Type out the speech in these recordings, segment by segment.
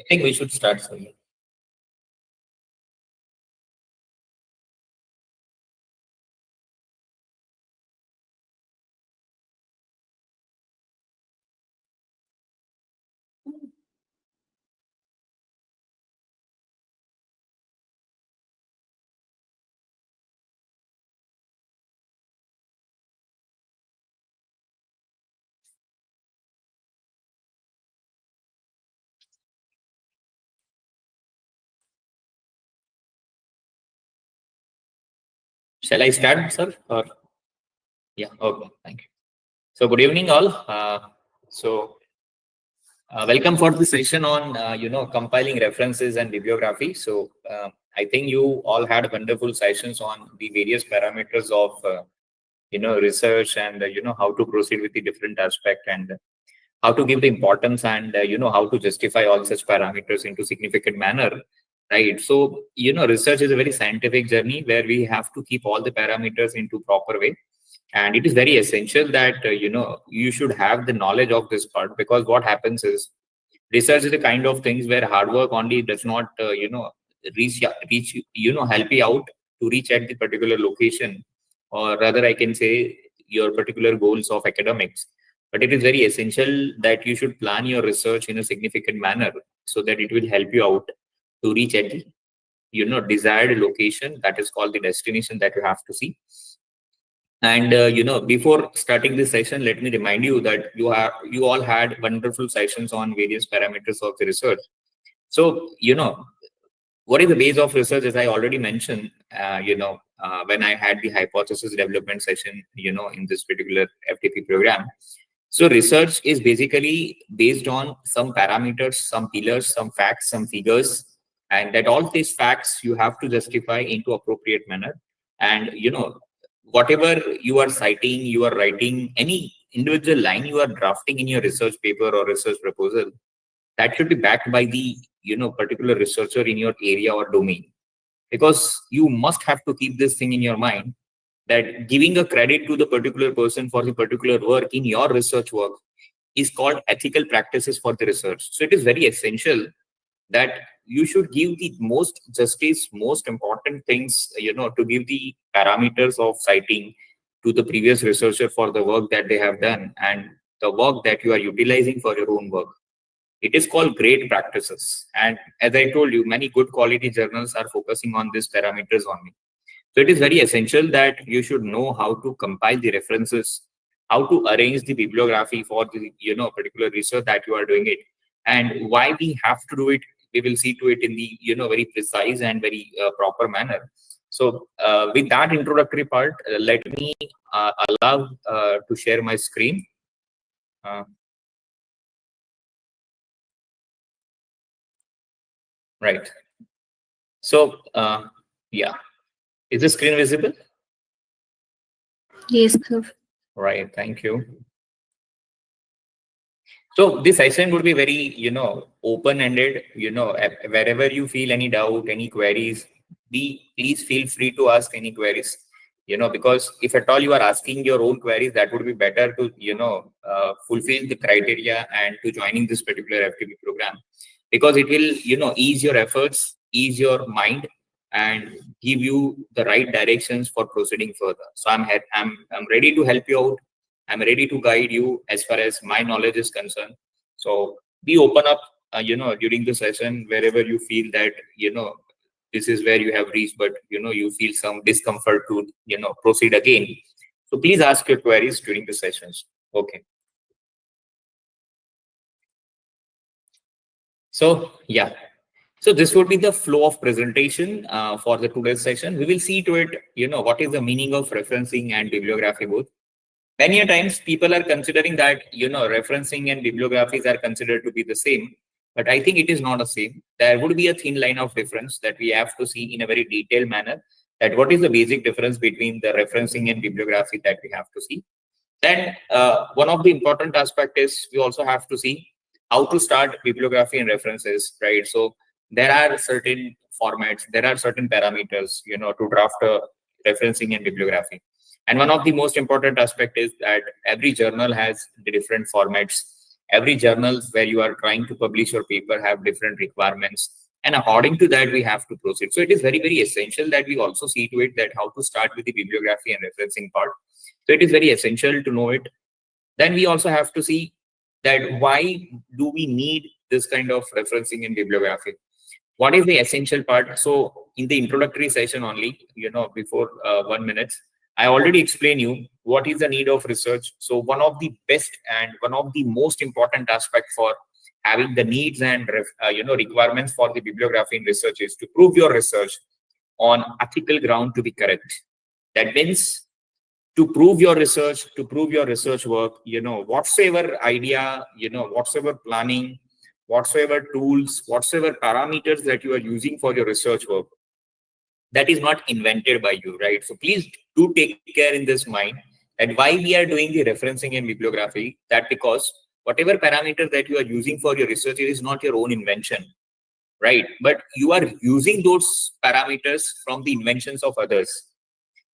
I think we should start soon. Shall I start, sir? Or yeah, okay, thank you. So good evening, all. Welcome for the session on compiling references and bibliography. So I think you all had wonderful sessions on the various parameters of research and how to proceed with the different aspect and how to give the importance and how to justify all such parameters into significant manner, right? So research is a very scientific journey where we have to keep all the parameters into proper way, and it is very essential that you should have the knowledge of this part, because what happens is research is the kind of things where hard work only does not reach help you out to reach at the particular location, or rather I can say your particular goals of academics. But it is very essential that you should plan your research in a significant manner so that it will help you out to reach at the desired location, that is called the destination that you have to see. And before starting this session, let me remind you that you all had wonderful sessions on various parameters of the research. So what is the base of research? As I already mentioned, when I had the hypothesis development session, in this particular FTP program. So research is basically based on some parameters, some pillars, some facts, some figures, and that all these facts you have to justify into appropriate manner. And whatever you are citing, you are writing, any individual line you are drafting in your research paper or research proposal, that should be backed by the particular researcher in your area or domain. Because you must have to keep this thing in your mind, that giving a credit to the particular person for the particular work in your research work is called ethical practices for the research. So it is very essential that you should give the most justice, most important things, to give the parameters of citing to the previous researcher for the work that they have done and the work that you are utilizing for your own work. It is called great practices. And as I told you, many good quality journals are focusing on these parameters only. So it is very essential that you should know how to compile the references, how to arrange the bibliography for the particular research that you are doing it, and why we have to do it. We will see to it in the very precise and very proper manner. So with that introductory part, let me allow to share my screen. Right. So yeah, is the screen visible? Yes, sir. Right. Thank you. So this session would be very, open-ended. Wherever you feel any doubt, any queries, please feel free to ask any queries. Because if at all you are asking your own queries, that would be better to, fulfill the criteria and to joining this particular FTP program, because it will, ease your efforts, ease your mind, and give you the right directions for proceeding further. So I'm ready to help you out. I'm ready to guide you as far as my knowledge is concerned. So be open up, during the session, wherever you feel that, this is where you have reached, but, you feel some discomfort to, proceed again. So please ask your queries during the sessions. Okay. So, yeah. So this would be the flow of presentation for the today's session. We will see to it, what is the meaning of referencing and bibliography both. Many times people are considering that, referencing and bibliographies are considered to be the same, but I think it is not the same. There would be a thin line of difference that we have to see in a very detailed manner, that what is the basic difference between the referencing and bibliography that we have to see. Then one of the important aspect is we also have to see how to start bibliography and references, right? So there are certain formats, there are certain parameters, to draft a referencing and bibliography. And one of the most important aspect is that every journal has the different formats, Every journal where you are trying to publish your paper have different requirements. And according to that, we have to proceed. So it is very, very essential that we also see to it that how to start with the bibliography and referencing part. So it is very essential to know it. Then we also have to see that why do we need this kind of referencing in bibliography? What is the essential part? So in the introductory session only, before 1 minute, I already explained you what is the need of research. So one of the best and one of the most important aspect for having the needs and requirements for the bibliography in research is to prove your research on ethical ground to be correct. That means to prove your research work, whatsoever idea, whatsoever planning, whatsoever tools, whatsoever parameters that you are using for your research work, that is not invented by you, right? So please do take care in this mind that why we are doing the referencing and bibliography, that because whatever parameter that you are using for your research, it is not your own invention, right? But you are using those parameters from the inventions of others.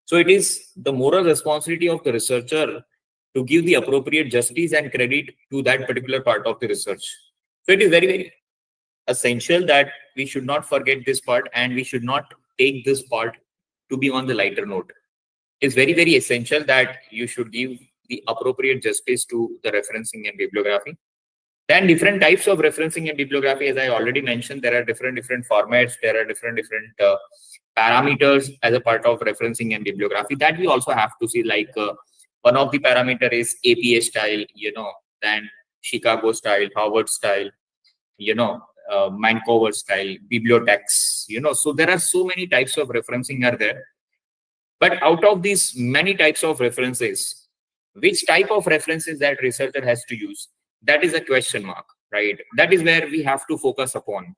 So it is the moral responsibility of the researcher to give the appropriate justice and credit to that particular part of the research. So it is very, very essential that we should not forget this part and we should not take this part to be on the lighter note. It's very, very essential that you should give the appropriate justice to the referencing and bibliography. Then different types of referencing and bibliography, as I already mentioned, there are different formats, there are different parameters as a part of referencing and bibliography that we also have to see. Like one of the parameter is APA style, then Chicago style, Harvard style, Mancover style, bibliotex, so there are so many types of referencing are there. But out of these many types of references, which type of references that researcher has to use? That is a question mark, right? That is where we have to focus upon.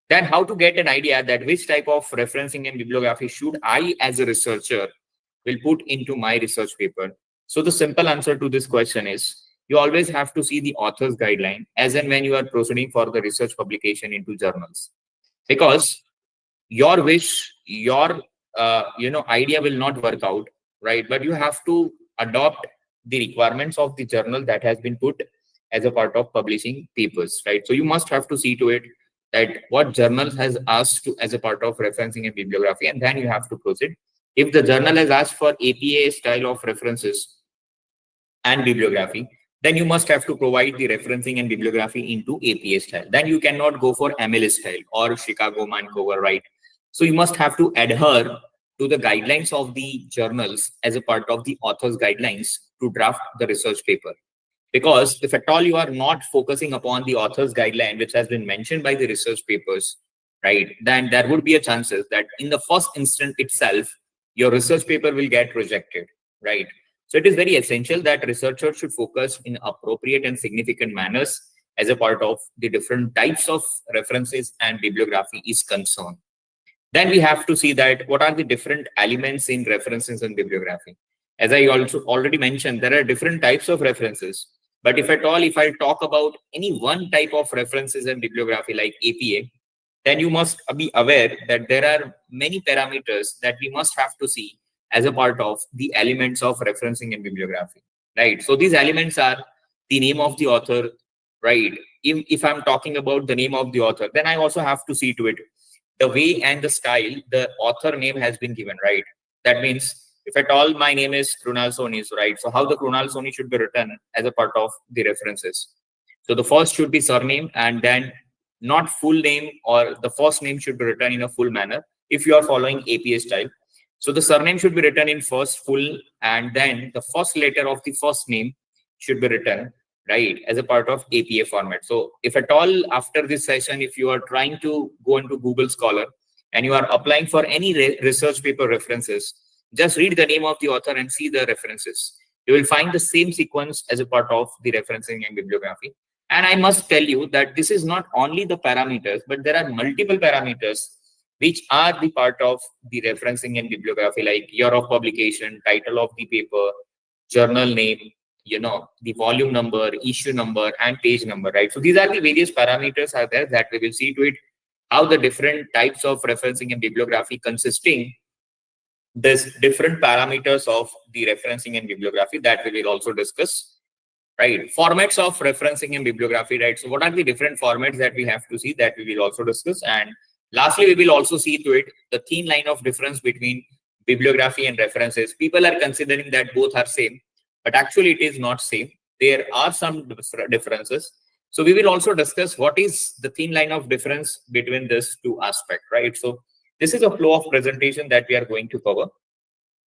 Then how to get an idea that which type of referencing and bibliography should I as a researcher will put into my research paper? So the simple answer to this question is you always have to see the author's guideline as and when you are proceeding for the research publication into journals. Because your wish, your idea will not work out, right? But you have to adopt the requirements of the journal that has been put as a part of publishing papers, right? So you must have to see to it that what journal has asked to as a part of referencing and bibliography, and then you have to proceed. If the journal has asked for APA style of references and bibliography, then you must have to provide the referencing and bibliography into APA style. Then you cannot go for ML style or Chicago Mancover, right? So you must have to adhere to the guidelines of the journals as a part of the author's guidelines to draft the research paper. Because if at all you are not focusing upon the author's guideline, which has been mentioned by the research papers, right, then there would be a chances that in the first instant itself, your research paper will get rejected, right? So it is very essential that researchers should focus in appropriate and significant manners as a part of the different types of references and bibliography is concerned. Then we have to see that what are the different elements in references and bibliography. As I also already mentioned, there are different types of references. But if at all, if I talk about any one type of references and bibliography like APA, then you must be aware that there are many parameters that we must have to see as a part of the elements of referencing and bibliography, right? So these elements are the name of the author, right? If I'm talking about the name of the author, then I also have to see to it the way and the style the author name has been given, right? That means if at all my name is Krunal Soni, right? So how the Krunal Soni should be written as a part of the references. So the first should be surname and then not full name, or the first name should be written in a full manner if you are following APA style. So the surname should be written in first full and then the first letter of the first name should be written, right, as a part of APA format. So if at all after this session, if you are trying to go into Google Scholar and you are applying for any research paper references, just read the name of the author and see the references. You will find the same sequence as a part of the referencing and bibliography. And I must tell you that this is not only the parameters, but there are multiple parameters which are the part of the referencing and bibliography, like year of publication, title of the paper, journal name, the volume number, issue number, and page number, right? So these are the various parameters are there that we will see to it how the different types of referencing and bibliography consisting there's different parameters of the referencing and bibliography that we will also discuss. right? Formats of referencing and bibliography, right? So what are the different formats that we have to see, that we will also discuss. And lastly, we will also see to it the thin line of difference between bibliography and references. People are considering that both are same, but actually it is not same. There are some differences. So we will also discuss what is the thin line of difference between this two aspects, right? So this is a flow of presentation that we are going to cover,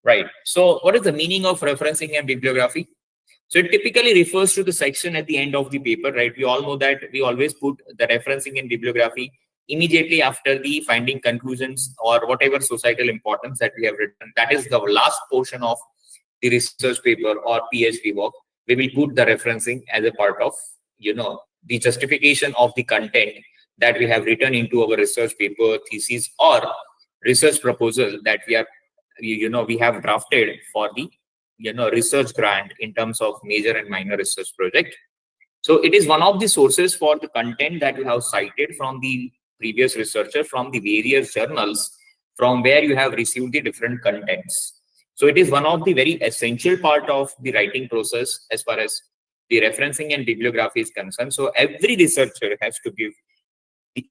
right? So what is the meaning of referencing and bibliography? So it typically refers to the section at the end of the paper, right? We all know that we always put the referencing and bibliography immediately after the finding conclusions or whatever societal importance that we have written. That is the last portion of the research paper or PhD work. We will put the referencing as a part of, the justification of the content that we have written into our research paper, thesis, or research proposal that we have drafted for the research grant in terms of major and minor research project. So it is one of the sources for the content that you have cited from the previous researcher, from the various journals from where you have received the different contents. So it is one of the very essential part of the writing process as far as the referencing and bibliography is concerned. So every researcher has to give the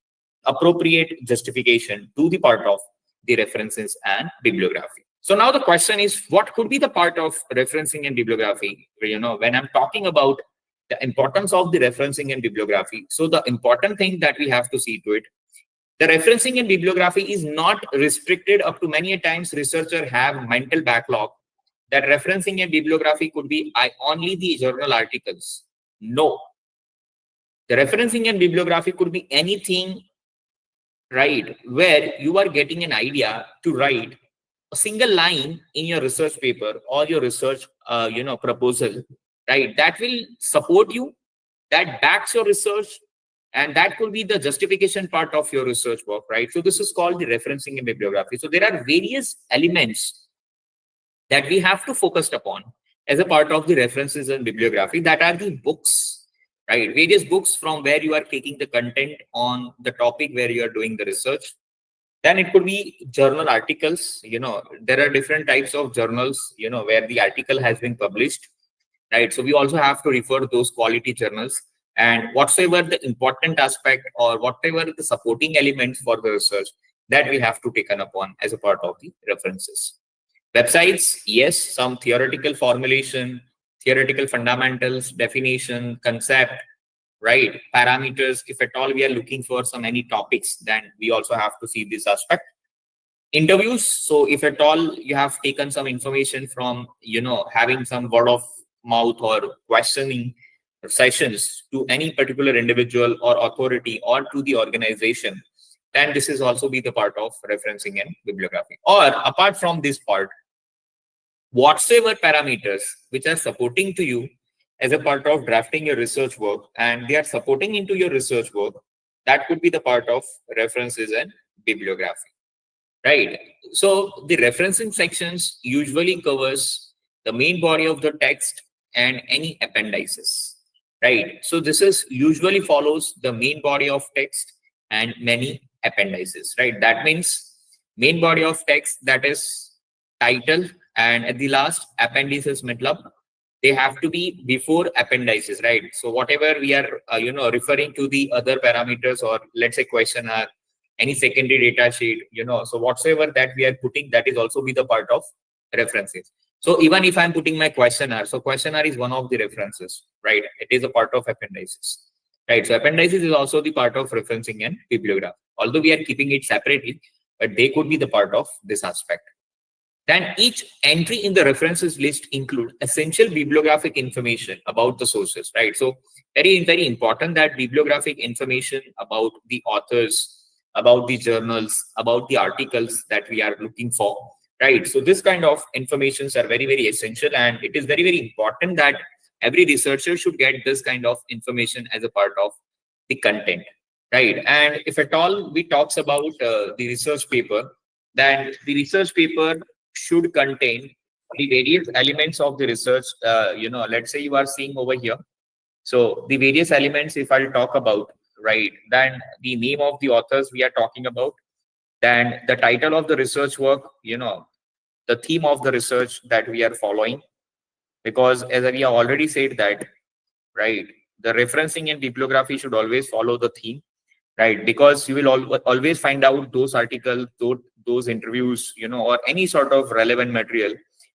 appropriate justification to the part of the references and bibliography. So now the question is, what could be the part of referencing and bibliography? When I'm talking about the importance of the referencing and bibliography, so the important thing that we have to see to it, the referencing and bibliography is not restricted up to many a times researchers have mental backlog that referencing and bibliography could be only the journal articles. No. The referencing and bibliography could be anything, right, where you are getting an idea to write a single line in your research paper or your research proposal, right, that will support you, that backs your research, and that could be the justification part of your research work, right? So this is called the referencing and bibliography. So there are various elements that we have to focus upon as a part of the references and bibliography, that are the books, right? Various books from where you are taking the content on the topic where you are doing the research. Then it could be journal articles. There are different types of journals, where the article has been published, right? So we also have to refer to those quality journals, and whatsoever the important aspect or whatever the supporting elements for the research that we have to take upon as a part of the references. Websites, yes, some theoretical formulation, theoretical fundamentals, definition, concept, right? Parameters, if at all we are looking for any topics, then we also have to see this aspect. Interviews, so if at all you have taken some information from, having some word of mouth or questioning sessions to any particular individual or authority or to the organization, then this is also be the part of referencing and bibliography. Or apart from this part, whatsoever parameters which are supporting to you as a part of drafting your research work and they are supporting into your research work, that could be the part of references and bibliography, right? So the referencing sections usually covers the main body of the text and any appendices, right? So this is usually follows the main body of text and many appendices, right? That means main body of text, that is title, and at the last appendices matlab they have to be before appendices, right? So whatever we are referring to the other parameters, or let's say questionnaire, any secondary data sheet, so whatsoever that we are putting, that is also be the part of references. So even if I'm putting my questionnaire, so questionnaire is one of the references, right? It is a part of appendices, right? So appendices is also the part of referencing and bibliography, although we are keeping it separately, but they could be the part of this aspect. Then each entry in the references list include essential bibliographic information about the sources, right? So very, very important that bibliographic information about the authors, about the journals, about the articles that we are looking for, right? So this kind of informations are very, very essential, and it is very, very important that every researcher should get this kind of information as a part of the content, right? And if at all we talks about the research paper, then the research paper should contain the various elements of the research. Let's say you are seeing over here. So the various elements, if I'll talk about, right, then the name of the authors we are talking about, then the title of the research work, the theme of the research that we are following, because as we have already said that right? The referencing and bibliography should always follow the theme, right? Because you will always find out those articles, those interviews, or any sort of relevant material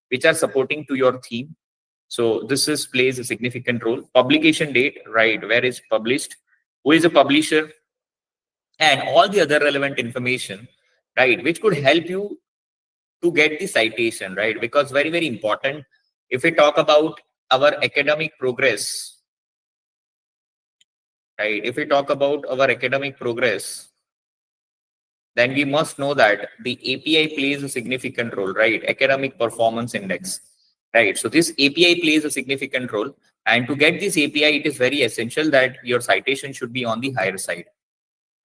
which are supporting to your theme. So this plays a significant role. Publication date, right? Where is published? Who is a publisher? And all the other relevant information, right? Which could help you to get the citation, right? Because very, very important. If we talk about our academic progress, right? If we talk about our academic progress, then we must know that the API plays a significant role, right? Academic Performance Index, right? So this API plays a significant role. And to get this API, it is very essential that your citation should be on the higher side,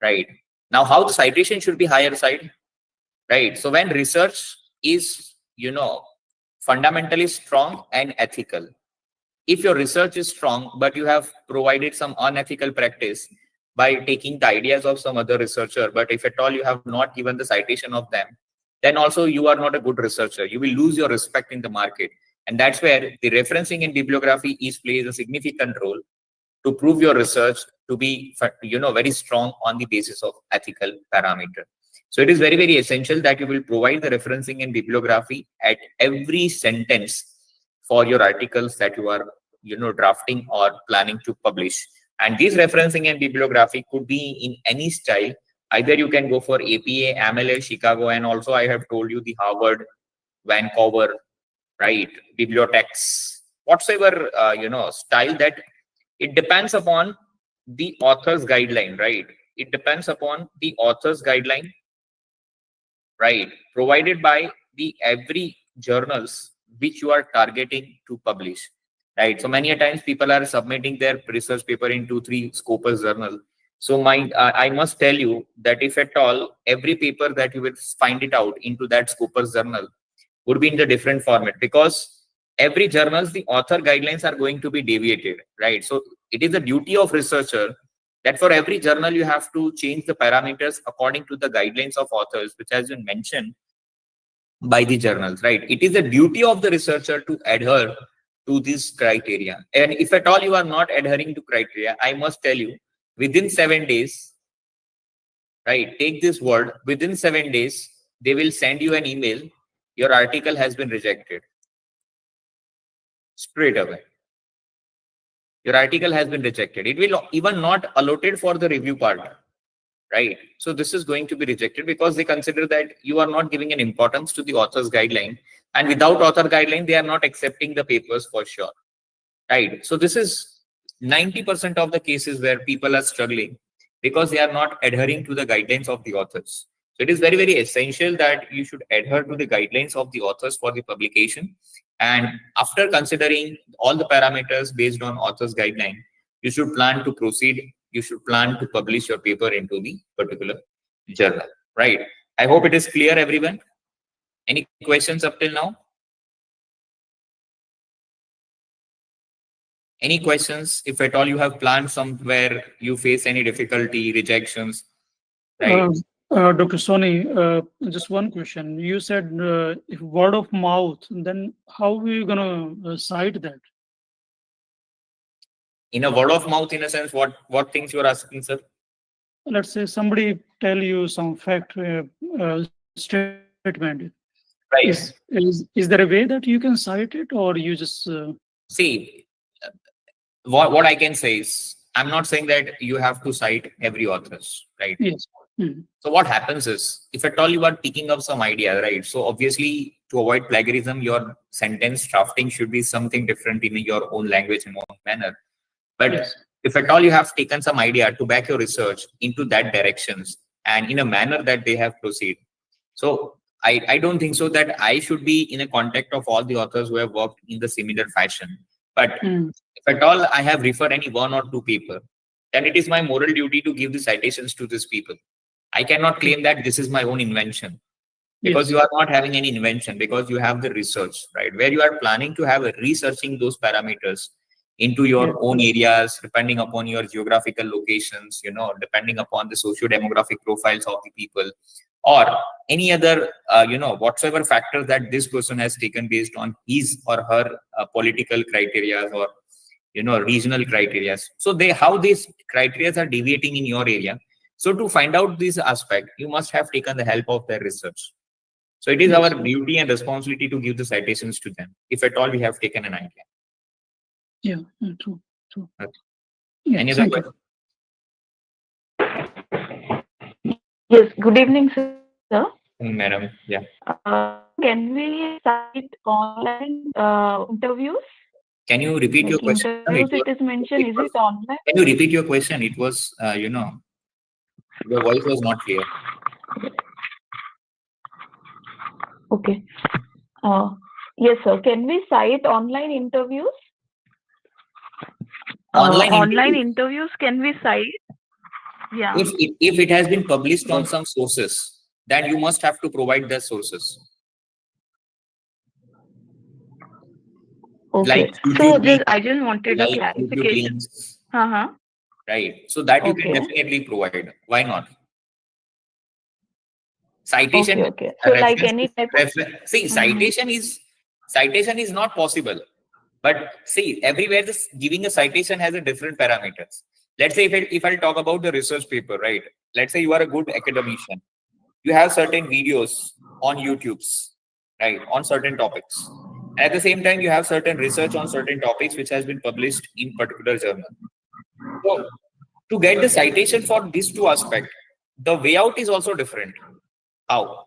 right? Now, how the citation should be higher side, right? So when research is, fundamentally strong and ethical. If your research is strong, but you have provided some unethical practice by taking the ideas of some other researcher, but if at all you have not given the citation of them, then also you are not a good researcher. You will lose your respect in the market. And that's where the referencing in bibliography plays a significant role to prove your research to be, very strong on the basis of ethical parameter. So it is very, very essential that you will provide the referencing and bibliography at every sentence for your articles that you are, drafting or planning to publish. And this referencing and bibliography could be in any style. Either you can go for APA, MLA, Chicago, and also I have told you the Harvard, Vancouver, right? Bibliotex, whatsoever, style that it depends upon the author's guideline, right? It depends upon the author's guideline, right? Provided by the every journals which you are targeting to publish, right? So many a times people are submitting their research paper in 2-3 Scopus journal. So I must tell you that if at all every paper that you will find it out into that Scopus journal would be in the different format, because every journals, the author guidelines are going to be deviated, right? So it is the duty of researcher that for every journal you have to change the parameters according to the guidelines of authors, which has been mentioned by the journals, right? It is the duty of the researcher to adhere to this criteria. And if at all you are not adhering to criteria, I must tell you, within 7 days, right? Take this word, within 7 days, they will send you an email. Your article has been rejected. Straight away. Your article has been rejected. It will even not allotted for the review part, right? So this is going to be rejected because they consider that you are not giving an importance to the author's guideline, and without author guideline, they are not accepting the papers for sure, right? So this is 90% of the cases where people are struggling because they are not adhering to the guidelines of the authors. So it is very, very essential that you should adhere to the guidelines of the authors for the publication. And after considering all the parameters based on author's guideline, you should plan to proceed. You should plan to publish your paper into the particular journal, right? I hope it is clear, everyone. Any questions up till now? Any questions? If at all you have planned somewhere, you face any difficulty, rejections, right? Dr. Soni, just one question. You said if word of mouth, then how are you going to cite that? In a word of mouth, in a sense, what things you are asking, sir? Let's say somebody tell you some fact statement. Right. Is there a way that you can cite it, or you just see? What I can say is, I'm not saying that you have to cite every authors, right? Yes. Mm-hmm. So what happens is, if at all you are picking up some idea, right? So obviously, to avoid plagiarism, your sentence drafting should be something different in your own language and own manner. But yes, if at all you have taken some idea to back your research into that directions and in a manner that they have proceed, so I don't think so that I should be in a contact of all the authors who have worked in the similar fashion. But if at all I have referred any 1 or 2 paper, then it is my moral duty to give the citations to these people. I cannot claim that this is my own invention, because yes, you are not having any invention, because you have the research, right? Where you are planning to have a researching those parameters into your own areas, depending upon your geographical locations, depending upon the socio-demographic profiles of the people, or any other, whatsoever factors that this person has taken based on his or her political criteria, or, regional criteria. So how these criteria are deviating in your area. So to find out this aspect, you must have taken the help of their research. So it is our duty and responsibility to give the citations to them, if at all we have taken an idea. Yeah, true. Okay. Yeah, Any other thank you. question? Yes, good evening, sir. Madam, yeah. Can we cite online interviews? Can you repeat your Like question? interviews, it is mentioned. Is it online? Can you repeat your question? It was, your voice was not clear. Okay. Yes, sir. Can we cite online interviews? Online interviews, can we cite? Yeah. If it has been published on some sources, then you must have to provide the sources. Okay. Like So YouTube I just wanted a YouTube clarification. links, Uh-huh. right? So that you can Okay. definitely provide. Why not? Citation. Okay. So like any type of Citation is not possible. But see, everywhere this giving a citation has a different parameters. Let's say if I talk about the research paper, right? Let's say you are a good academician. You have certain videos on YouTube's, right, on certain topics. At the same time, you have certain research on certain topics which has been published in particular journal. So to get the citation for these two aspects, the way out is also different. How?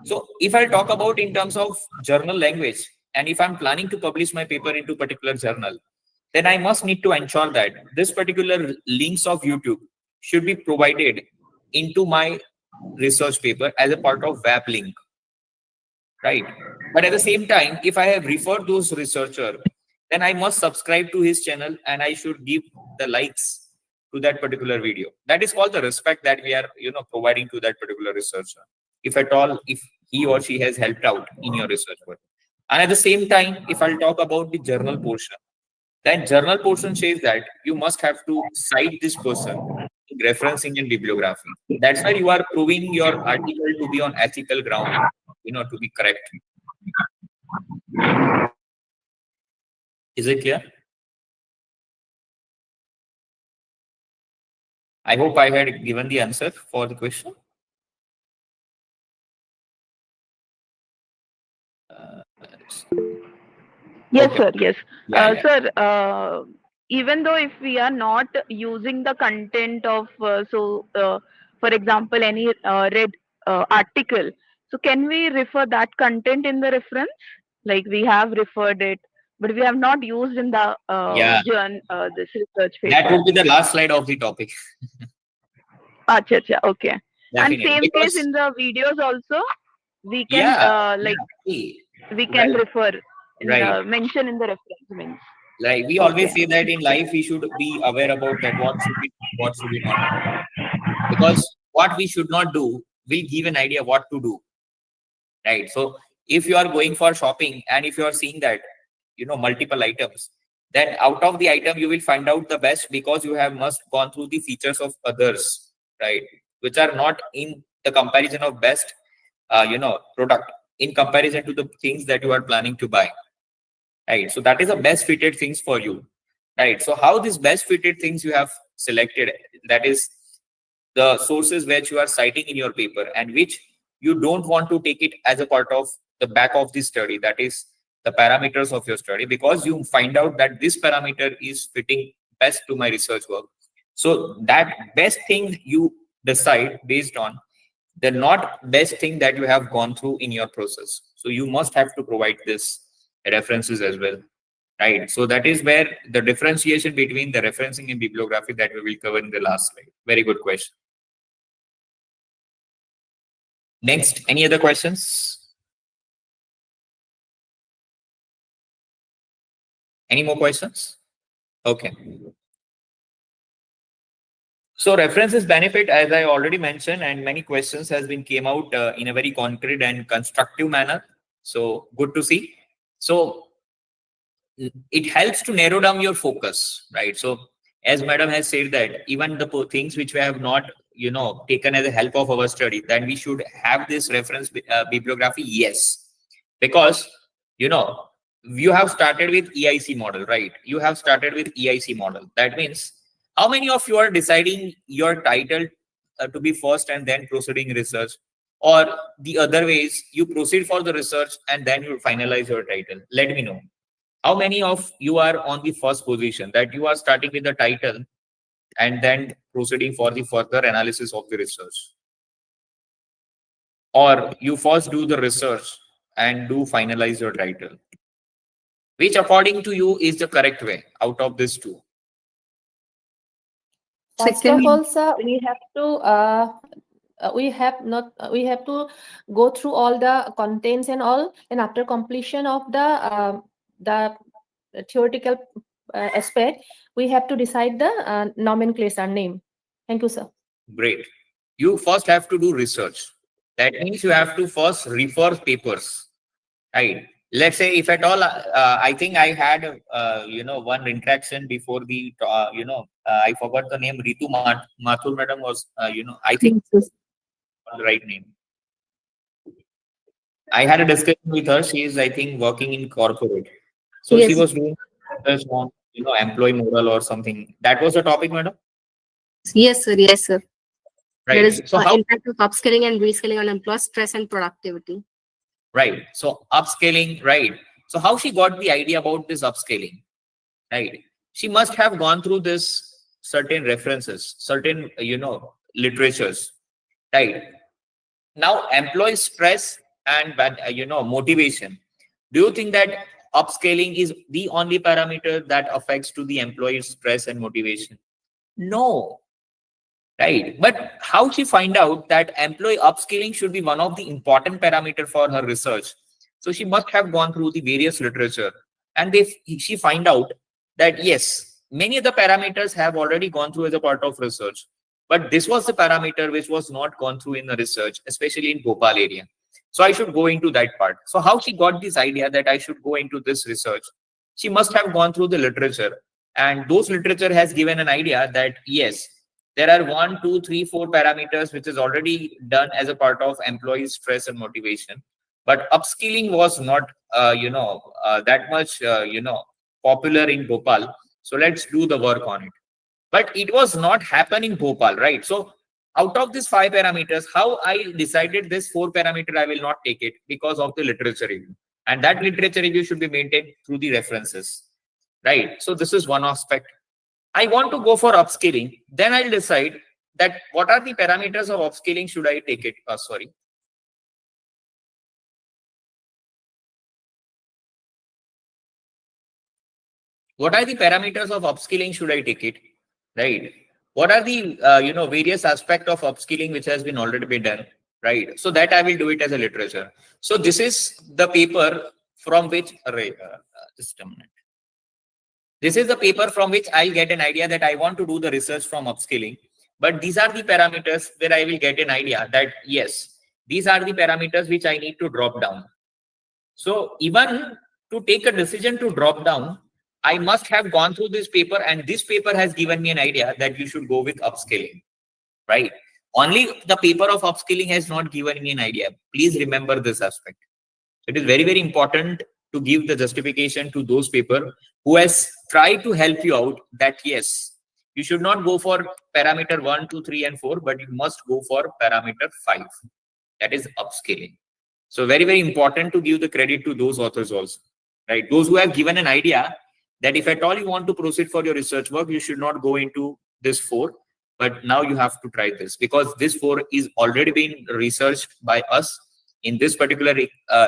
So if I talk about in terms of journal language, and if I'm planning to publish my paper into particular journal, then I must need to ensure that this particular links of YouTube should be provided into my research paper as a part of web link, right? But at the same time, if I have referred those researcher, then I must subscribe to his channel and I should give the likes to that particular video. That is called the respect that we are, providing to that particular researcher. If at all, if he or she has helped out in your research work. And at the same time, if I'll talk about the journal portion, then journal portion says that you must have to cite this person in referencing and bibliography. That's why you are proving your article to be on ethical ground, to be correct. Is it clear? I hope I had given the answer for the question. Yes, Okay. sir. Yes. Yeah. Sir, even though if we are not using the content of, for example, any read article, so can we refer that content in the reference? Like we have referred it, but we have not used in the this research paper. That would be the last slide of the topic. Acha, okay. Definitely. And same case in the videos also, we can we can refer, mention in the reference means. Like we always say that in life we should be aware about that what should we not do. Because what we should not do will give an idea what to do. Right. So if you are going for shopping and if you are seeing that, multiple items, then out of the item you will find out the best because you have must gone through the features of others, right? Which are not in the comparison of best, product in comparison to the things that you are planning to buy. Right. So that is the best fitted things for you. Right. So how these best fitted things you have selected, that is the sources which you are citing in your paper and which you don't want to take it as a part of the back of the study. That is the parameters of your study, because you find out that this parameter is fitting best to my research work. So that best thing you decide based on the not best thing that you have gone through in your process. So you must have to provide this references as well, right? So that is where the differentiation between the referencing and bibliography that we will cover in the last slide. Very good question. Next, any other questions? Any more questions? Okay. So references benefit, as I already mentioned, and many questions has been came out in a very concrete and constructive manner. So good to see. So it helps to narrow down your focus, right? So as madam has said that even the things which we have not, taken as a help of our study, then we should have this reference bibliography. Yes, because, you have started with EIC model, right? You have started with EIC model. That means how many of you are deciding your title to be first and then proceeding research, or the other ways you proceed for the research and then you finalize your title? Let me know. How many of you are on the first position, that you are starting with the title and then proceeding for the further analysis of the research? Or you first do the research and do finalize your title? Which according to you is the correct way out of these two? First of all, sir, we have to we have to go through all the contents and all, and after completion of the theoretical aspect, we have to decide the nomenclature name. Thank you, sir. Great. You first have to do research. That means you have to first refer papers, right? Let's say if at all, I think I had, one interaction before the, I forgot the name. Ritu Mathur madam was, I think the right name. I had a discussion with her. She is, I think, working in corporate. So Yes. she was doing research on, employee model or something. That was the topic, madam? Yes, sir. Yes, sir. Right. There is So how? impact of upskilling and reskilling on employee stress and productivity. Right. So upscaling, right. So how she got the idea about this upscaling, right? She must have gone through this certain references, certain, literatures, right? Now, employee stress and, motivation. Do you think that upscaling is the only parameter that affects to the employee stress and motivation? No. Right. But how she find out that employee upskilling should be one of the important parameter for her research? So she must have gone through the various literature, and she find out that yes, many of the parameters have already gone through as a part of research, but this was the parameter which was not gone through in the research, especially in Bhopal area. So I should go into that part. So how she got this idea that I should go into this research? She must have gone through the literature, and those literature has given an idea that yes, there are 1, 2, 3, 4 parameters which is already done as a part of employee stress and motivation. But upskilling was not, that much, popular in Bhopal. So let's do the work on it. But it was not happening in Bhopal, right? So out of these 5 parameters, how I decided this 4 parameter, I will not take it because of the literature review. And that literature review should be maintained through the references, right? So this is one aspect. I want to go for upscaling, then I'll decide that what are the parameters of upscaling should I take it? What are the parameters of upskilling should I take it? Right. What are the various aspects of upskilling which has been already been done? Right. So that I will do it as a literature. So this is the paper from which just a minute. This is the paper from which I'll get an idea that I want to do the research from upskilling. But these are the parameters where I will get an idea that yes, these are the parameters which I need to drop down. So even to take a decision to drop down, I must have gone through this paper, and this paper has given me an idea that you should go with upskilling, right? Only the paper of upskilling has not given me an idea. Please remember this aspect. It is very, very important to give the justification to those people who has tried to help you out that yes, you should not go for parameter 1, 2, 3, and 4, but you must go for parameter 5. That is upscaling. So very, very important to give the credit to those authors also, right? Those who have given an idea that if at all you want to proceed for your research work, you should not go into this 4, but now you have to try this because this 4 is already been researched by us in this particular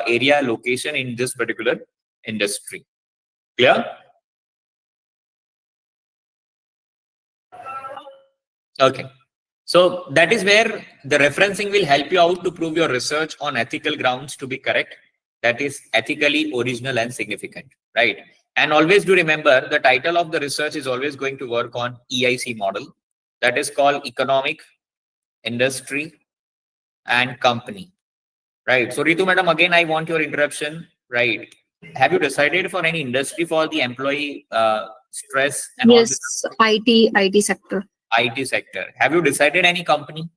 area, location, in this particular industry. Clear? Okay. So that is where the referencing will help you out to prove your research on ethical grounds to be correct. That is ethically original and significant, right? And always do remember the title of the research is always going to work on EIC model. That is called economic, industry, and company, right? So Ritu madam, again, I want your interruption, right? Have you decided for any industry for the employee stress and yes, IT sector. IT sector? Have you decided any company?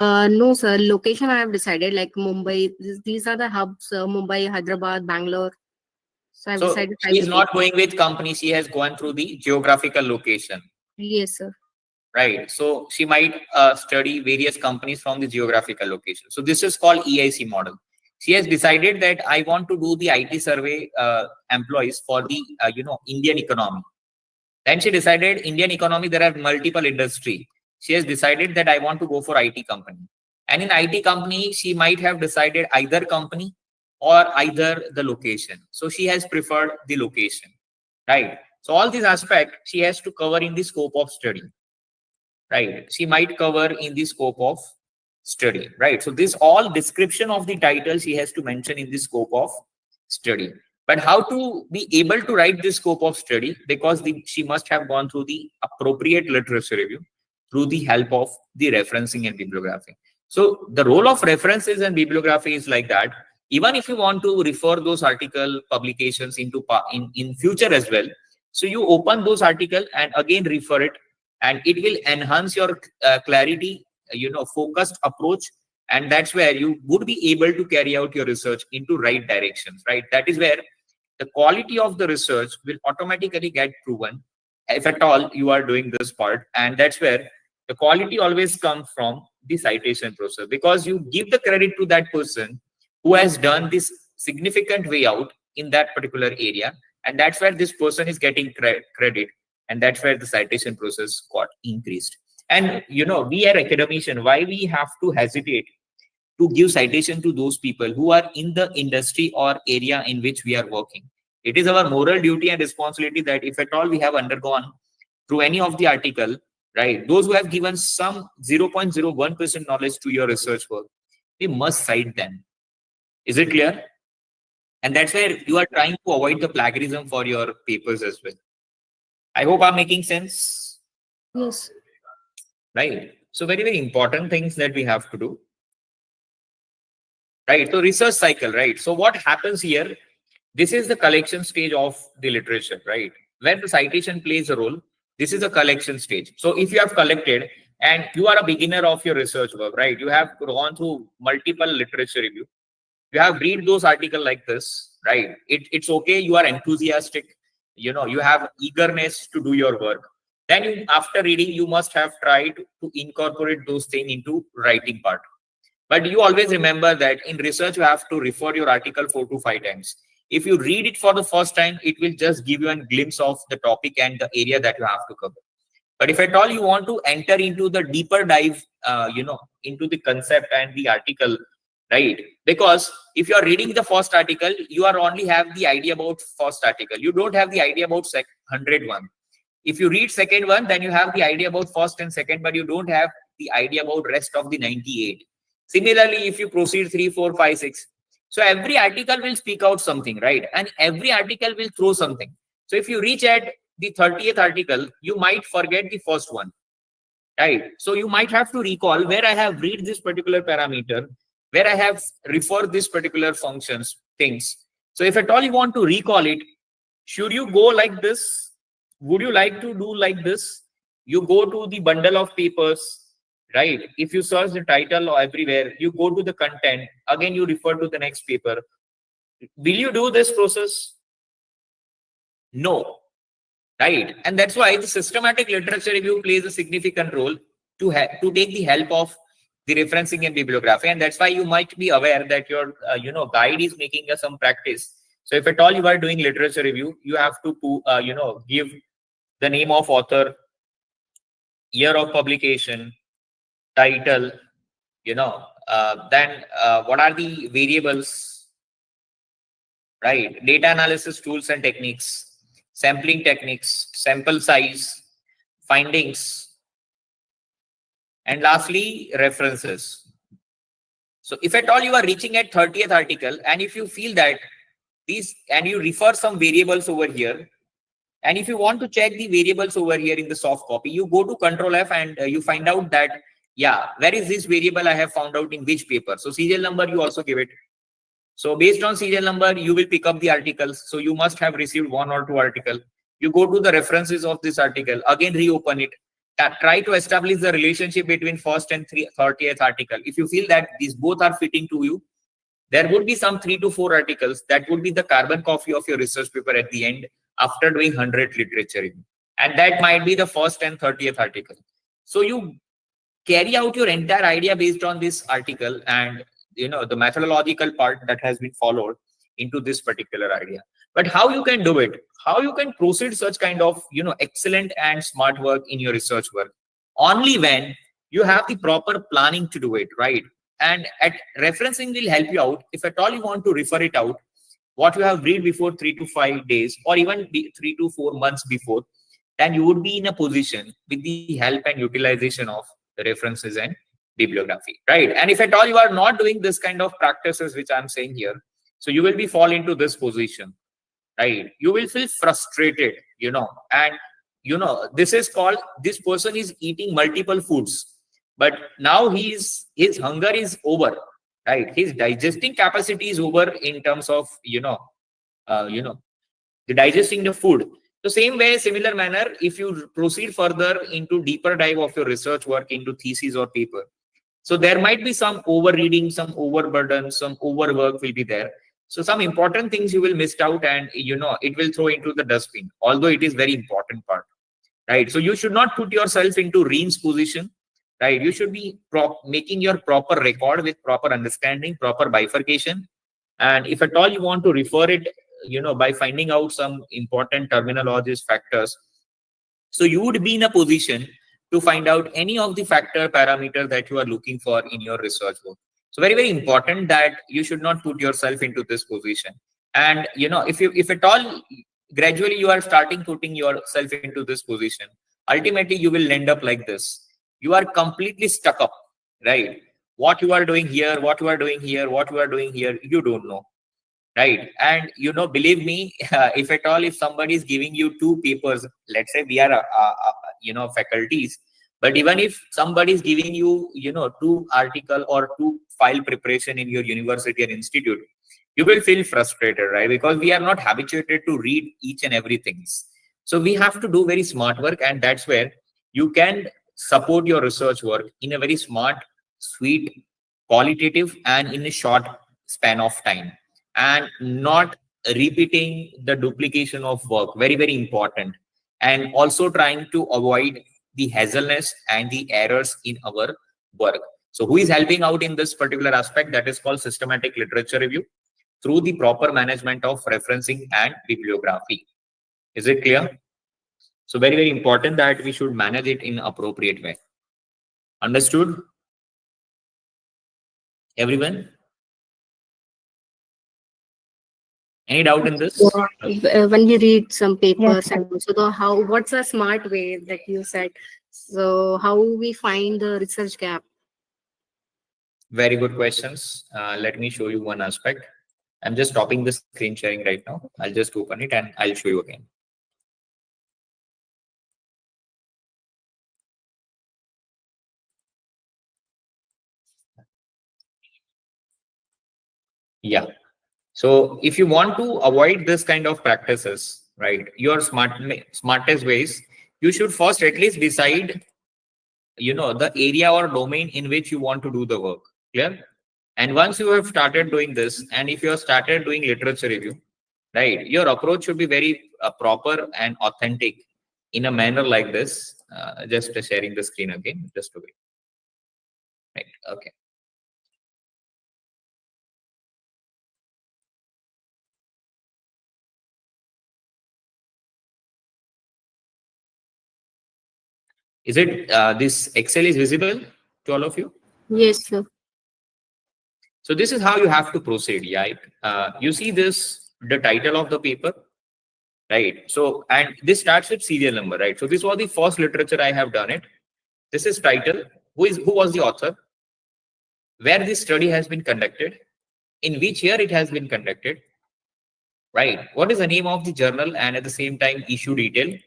No, sir. Location I have decided like Mumbai. These are the hubs: Mumbai, Hyderabad, Bangalore. So I've So decided she is private not going with company, she has gone through the geographical location. Yes, sir. Right. So she might study various companies from the geographical location. So this is called EIC model. She has decided that I want to do the IT survey employees for the Indian economy. Then she decided Indian economy, there are multiple industry. She has decided that I want to go for IT company. And in IT company, she might have decided either company or either the location. So she has preferred the location, right? So all these aspects she has to cover in the scope of study, right? She might cover in the scope of study, right? So this all description of the title she has to mention in the scope of study. But how to be able to write this scope of study? Because she must have gone through the appropriate literature review through the help of the referencing and bibliography. So the role of references and bibliography is like that. Even if you want to refer those article publications into in future as well, so you open those article and again refer it, and it will enhance your clarity, focused approach, and that's where you would be able to carry out your research into right directions, right? That is where the quality of the research will automatically get proven, if at all you are doing this part. And that's where the quality always comes from the citation process, because you give the credit to that person who has done this significant way out in that particular area, and that's where this person is getting credit, and that's where the citation process got increased. And we are academician, why we have to hesitate to give citation to those people who are in the industry or area in which we are working? It is our moral duty and responsibility that if at all we have undergone through any of the article, right, those who have given some 0.01% knowledge to your research work, we must cite them. Is it clear? And that's where you are trying to avoid the plagiarism for your papers as well. I hope I'm making sense. Yes. Right. So very, very important things that we have to do. Right. So research cycle, right? So what happens here? This is the collection stage of the literature, right? Where the citation plays a role. This is the collection stage. So if you have collected and you are a beginner of your research work, right? You have gone through multiple literature review. You have read those articles like this, right? It's okay. You are enthusiastic. You have eagerness to do your work. Then after reading, you must have tried to incorporate those things into writing part. But you always remember that in research, you have to refer your article 4 to 5 times. If you read it for the first time, it will just give you a glimpse of the topic and the area that you have to cover. But if at all you want to enter into the deeper dive, into the concept and the article, right? Because if you are reading the first article, you are only have the idea about first article. You don't have the idea about 101. If you read second one, then you have the idea about first and second, but you don't have the idea about rest of the 98. Similarly, if you proceed 3, 4, 5, 6, so every article will speak out something, right? And every article will throw something. So if you reach at the 30th article, you might forget the first one, right? So you might have to recall where I have read this particular parameter, where I have referred this particular functions, things. So if at all you want to recall it, should you go like this? Would you like to do like this? You go to the bundle of papers, right? If you search the title or everywhere, you go to the content, again you refer to the next paper. Will you do this process? No, right? And that's why the systematic literature review plays a significant role to take the help of the referencing and bibliography. And that's why you might be aware that your guide is making some practice. So if at all you are doing literature review, you have to give the name of author, year of publication, title, then what are the variables, right? Data analysis tools and techniques, sampling techniques, sample size, findings, and lastly, references. So if at all you are reaching at 30th article, and if you feel that these, and you refer some variables over here, and if you want to check the variables over here in the soft copy, you go to Control F and you find out that, yeah, where is this variable I have found out in which paper? So serial number, you also give it. So based on serial number, you will pick up the articles. So you must have received 1 or 2 articles. You go to the references of this article, again reopen it. Try to establish the relationship between first and 30th article. If you feel that these both are fitting to you, there would be some 3 to 4 articles that would be the carbon copy of your research paper at the end after doing 100 literature review. And that might be the first and 30th article. So you carry out your entire idea based on this article and the methodological part that has been followed into this particular idea. But how you can do it, how you can proceed such kind of excellent and smart work in your research work, only when you have the proper planning to do it, right? And at referencing will help you out. If at all you want to refer it out, what you have read before 3 to 5 days or even 3 to 4 months before, then you would be in a position with the help and utilization of the references and bibliography, right? And if at all you are not doing this kind of practices which I'm saying here, so you will be fall into this position, right? You will feel frustrated, and this is called, this person is eating multiple foods, but now his hunger is over, right? His digesting capacity is over in terms of the digesting the food. The same way, similar manner, if you proceed further into deeper dive of your research work into thesis or paper, so there might be some overreading, some overburden, some overwork will be there. So some important things you will miss out, and it will throw into the dustbin, although it is very important part, right? So you should not put yourself into Reen's position, right? You should be making your proper record with proper understanding, proper bifurcation. And if at all you want to refer it, by finding out some important terminologies, factors, so you would be in a position to find out any of the factor parameter that you are looking for in your research work. So very, very important that you should not put yourself into this position. And if at all gradually you are starting putting yourself into this position, ultimately you will end up like this. You are completely stuck up, right? What you are doing here, what you are doing here, what you are doing here, you don't know, right? And believe me, if at all, if somebody is giving you 2 papers, let's say we are faculties, but even if somebody is giving you 2 article or 2 file preparation in your university or institute, you will feel frustrated, right? Because we are not habituated to read each and everything. So we have to do very smart work, and that's where you can support your research work in a very smart, sweet, qualitative, and in a short span of time, and not repeating the duplication of work. Very, very important. And also trying to avoid the hassleness and the errors in our work. So who is helping out in this particular aspect? That is called systematic literature review through the proper management of referencing and bibliography. Is it clear? So very, very important that we should manage it in appropriate way. Understood? Everyone? Any doubt in this? When we read some papers, and also what's a smart way that you said? So how we find the research gap? Very good questions. Let me show you one aspect. I'm just stopping the screen sharing right now. I'll just open it and I'll show you again. Yeah. So if you want to avoid this kind of practices, right, your smartest ways, you should first at least decide, the area or domain in which you want to do the work. Clear? And once you have started doing this, and if you have started doing literature review, right, your approach should be very proper and authentic in a manner like this. Just sharing the screen again, just to wait. Right. Okay. Is it this Excel is visible to all of you? Yes, sir. So this is how you have to proceed. Yeah. You see this, the title of the paper, right? So, and this starts with serial number, right? So this was the first literature I have done it. This is title. Who was the author? Where this study has been conducted? In which year it has been conducted? Right. What is the name of the journal, and at the same time issue detail?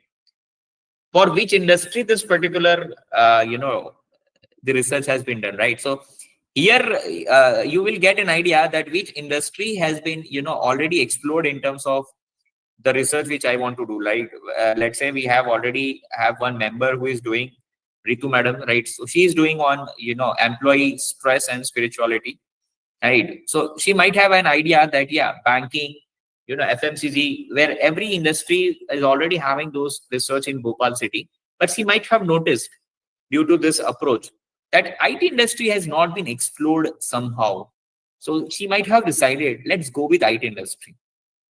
For which industry this particular the research has been done, right? So here you will get an idea that which industry has been already explored in terms of the research which I want to do. Like let's say we have already have one member who is doing, Ritu madam, right? So she is doing on employee stress and spirituality. right? So she might have an idea that, yeah, banking, FMCG, where every industry is already having those research in Bhopal city. But she might have noticed, due to this approach, that IT industry has not been explored somehow. So she might have decided, let's go with IT industry.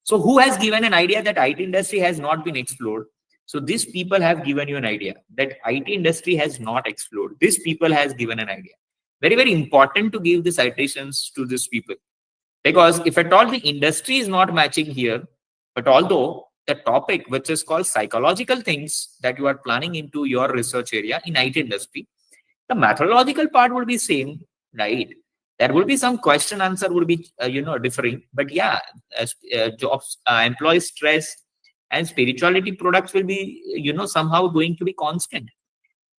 So who has given an idea that IT industry has not been explored? So these people have given you an idea that IT industry has not explored. These people has given an idea. Very, very important to give the citations to these people. Because if at all the industry is not matching here, but although the topic which is called psychological things that you are planning into your research area in IT industry, the methodological part will be same, right? There will be some question answer will be differing, but yeah, as jobs, employee stress and spirituality products will be somehow going to be constant.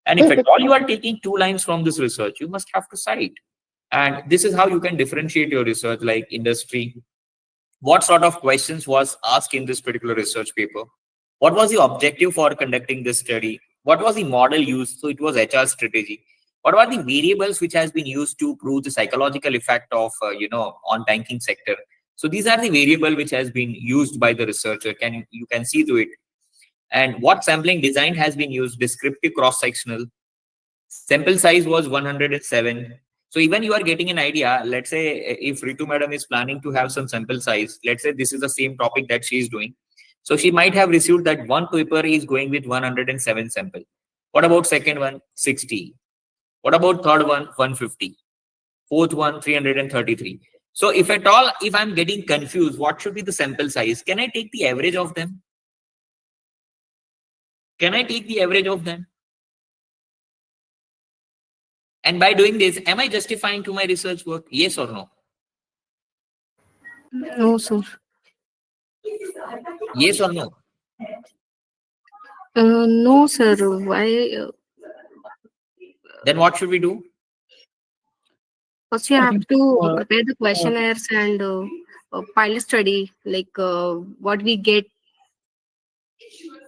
And if at all you are taking 2 lines from this research, you must have to cite. And this is how you can differentiate your research, like industry. What sort of questions was asked in this particular research paper? What was the objective for conducting this study? What was the model used? So it was HR strategy. What are the variables which has been used to prove the psychological effect of, on banking sector? So these are the variable which has been used by the researcher. You can see to it. And what sampling design has been used? Descriptive cross-sectional. Sample size was 107. So even you are getting an idea, let's say if Ritu madam is planning to have some sample size, let's say this is the same topic that she is doing. So she might have received that one paper is going with 107 sample. What about second one? 60. What about third one? 150. Fourth one, 333. So if at all, if I'm getting confused, what should be the sample size? Can I take the average of them? Can I take the average of them? And by doing this, am I justifying to my research work? Yes or no? No, sir. Yes or no? No, sir. Why? Then what should we do? First, you I have think, to prepare the questionnaires and pilot study, like what we get.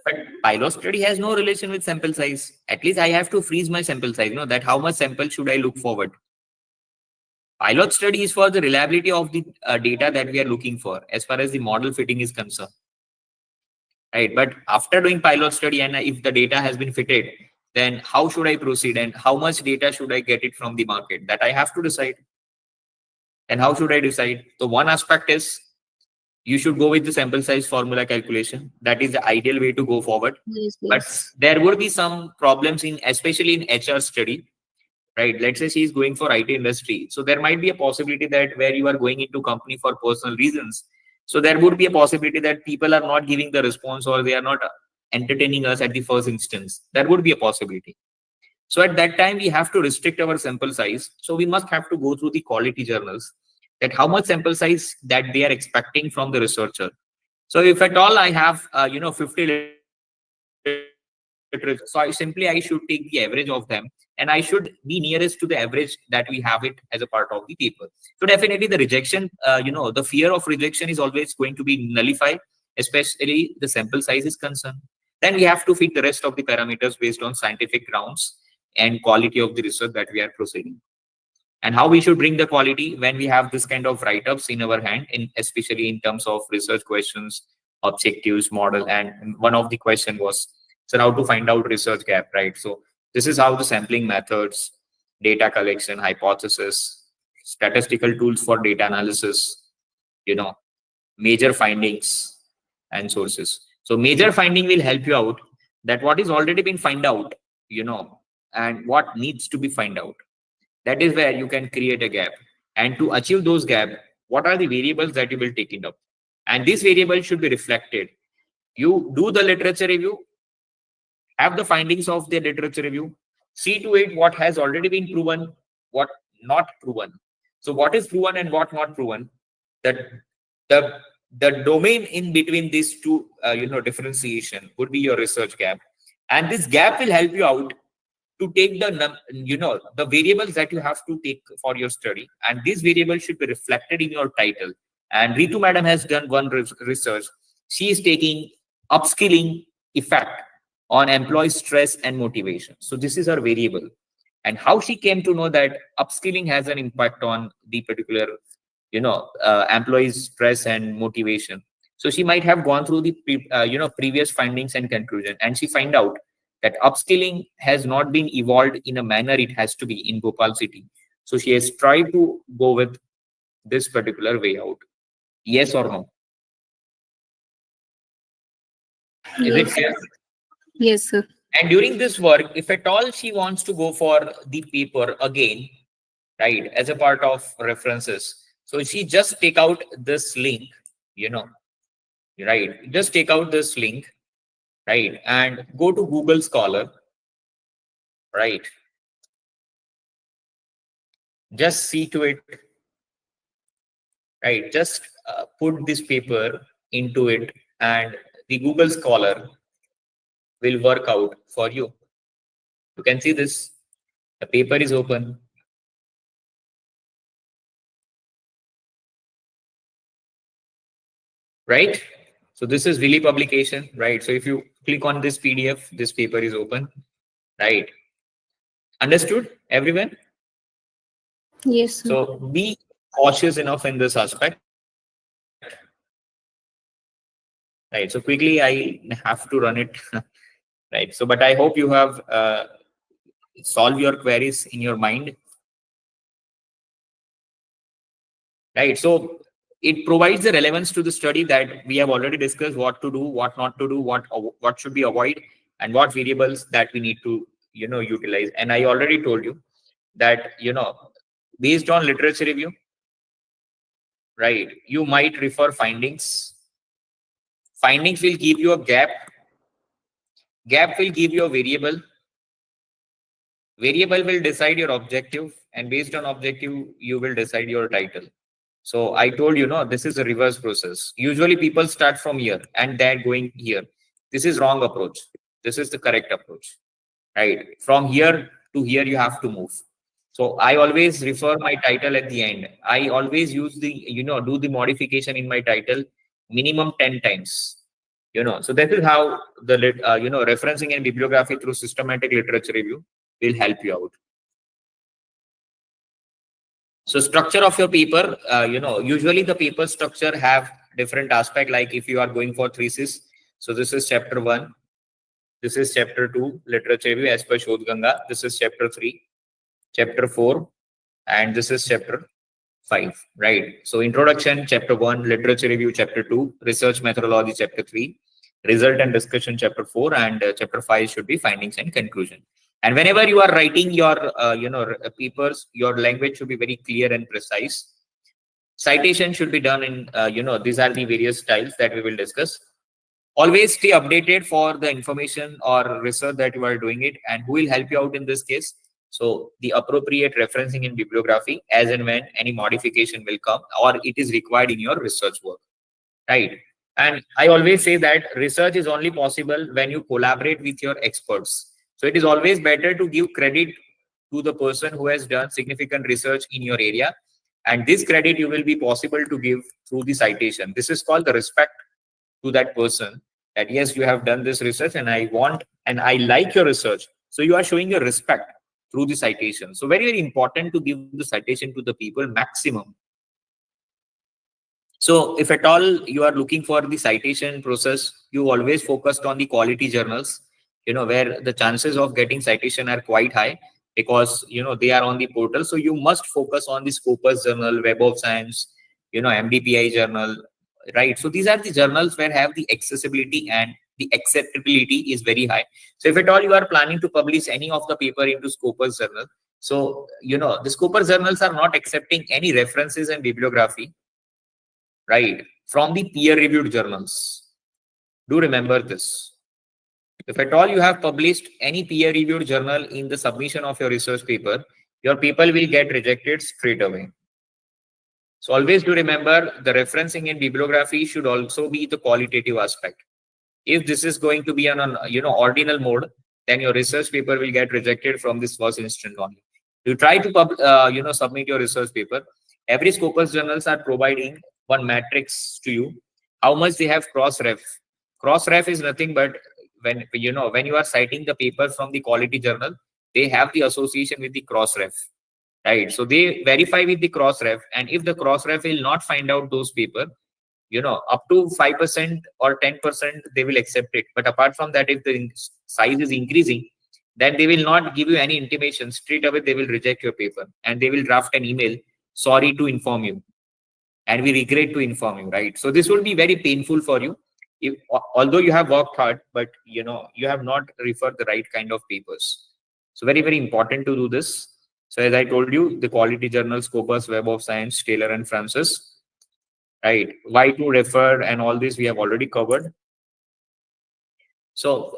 But pilot study has no relation with sample size. At least I have to freeze my sample size, that how much sample should I look forward. Pilot study is for the reliability of the data that we are looking for as far as the model fitting is concerned. Right. But after doing pilot study, and if the data has been fitted, then how should I proceed and how much data should I get it from the market? That I have to decide. And how should I decide? So one aspect is you should go with the sample size formula calculation. That is the ideal way to go forward. Yes, But yes. there would be some problems especially in HR study, right? Let's say she is going for IT industry. So there might be a possibility that where you are going into company for personal reasons. So there would be a possibility that people are not giving the response or they are not entertaining us at the first instance. There would be a possibility. So at that time, we have to restrict our sample size. So we must have to go through the quality journals that how much sample size that they are expecting from the researcher. So if at all I have, 50 literature, so I should take the average of them and I should be nearest to the average that we have it as a part of the paper. So definitely the rejection, the fear of rejection is always going to be nullified, especially the sample size is concerned. Then we have to fit the rest of the parameters based on scientific grounds and quality of the research that we are proceeding. And how we should bring the quality when we have this kind of write-ups in our hand, especially in terms of research questions, objectives, model. And one of the question was, so how to find out research gap, right? So this is how the sampling methods, data collection, hypothesis, statistical tools for data analysis, major findings and sources. So major finding will help you out that what is already been found out, and what needs to be found out. That is where you can create a gap. And to achieve those gap, what are the variables that you will take it up? And these variables should be reflected. You do the literature review, have the findings of the literature review, see to it what has already been proven, what not proven. So what is proven and what not proven, that the domain in between these two differentiation would be your research gap. And this gap will help you out to take the variables that you have to take for your study, and these variables should be reflected in your title. And Ritu madam has done one research. She is taking upskilling effect on employee stress and motivation. So this is her variable. And how she came to know that upskilling has an impact on the particular employees' stress and motivation. So she might have gone through the previous findings and conclusion, and she find out that upskilling has not been evolved in a manner it has to be in Bhopal city. So she has tried to go with this particular way out. Yes or no? Is it Yes. clear? Yes, sir. And during this work, if at all she wants to go for the paper again, right, as a part of references, so she just take out this link, right? Just take out this link, right, and go to Google Scholar, right? Just see to it, right? Just put this paper into it, and the Google Scholar will work out for you. You can see this. The paper is open. Right? So this is Willy publication, right? So if you click on this PDF, this paper is open, right? Understood, everyone? Yes, sir. So be cautious enough in this aspect. Right. So quickly, I have to run it. Right. So, but I hope you have solved your queries in your mind. Right. So it provides the relevance to the study that we have already discussed: what to do, what not to do, what should be avoid, and what variables that we need to utilize. And I already told you that based on literature review, right, you might refer findings. Findings will give you a gap. Gap will give you a variable. Variable will decide your objective, and based on objective, you will decide your title. So I told you, no, this is a reverse process. Usually people start from here and they're going here. This is wrong approach. This is the correct approach, right? From here to here, you have to move. So I always refer my title at the end. I always use do the modification in my title minimum 10 times. So that is how the referencing and bibliography through systematic literature review will help you out. So structure of your paper, usually the paper structure have different aspect. Like if you are going for thesis, so this is chapter 1, this is chapter 2, literature review as per Shodh Ganga, this is chapter 3, chapter 4, and this is chapter 5, right? So introduction, chapter 1, literature review, chapter 2, research methodology, chapter 3, result and discussion, chapter 4, and chapter 5 should be findings and conclusion. And whenever you are writing your papers, your language should be very clear and precise. Citation should be done in these are the various styles that we will discuss. Always stay updated for the information or research that you are doing it, and who will help you out in this case. So the appropriate referencing in bibliography as and when any modification will come or it is required in your research work, right? And I always say that research is only possible when you collaborate with your experts. So it is always better to give credit to the person who has done significant research in your area. And this credit you will be possible to give through the citation. This is called the respect to that person, that yes, you have done this research and I want and I like your research. So you are showing your respect through the citation. So very, very important to give the citation to the people maximum. So if at all you are looking for the citation process, you always focused on the quality journals, where the chances of getting citation are quite high because, they are on the portal. So you must focus on the Scopus journal, Web of Science, MDPI journal, right? So these are the journals where have the accessibility and the acceptability is very high. So if at all you are planning to publish any of the paper into Scopus journal, so, the Scopus journals are not accepting any references and bibliography, right, from the peer-reviewed journals. Do remember this. If at all you have published any peer-reviewed journal in the submission of your research paper, your paper will get rejected straight away. So always do remember the referencing in bibliography should also be the qualitative aspect. If this is going to be on an ordinal mode, then your research paper will get rejected from this first instant only. You try to submit your research paper. Every Scopus journals are providing one matrix to you, how much they have cross-ref. Cross-ref is nothing but when you are citing the paper from the quality journal, they have the association with the cross-ref, right? So they verify with the cross-ref, and if the cross-ref will not find out those paper, up to 5% or 10%, they will accept it. But apart from that, if the size is increasing, then they will not give you any intimation. Straight away, they will reject your paper and they will draft an email, sorry to inform you, and we regret to inform you, right? So this will be very painful for you. If, although you have worked hard, but you have not referred the right kind of papers. So very, very important to do this. So as I told you, the quality journal, Scopus, Web of Science, Taylor and Francis, right? Why to refer and all this we have already covered. So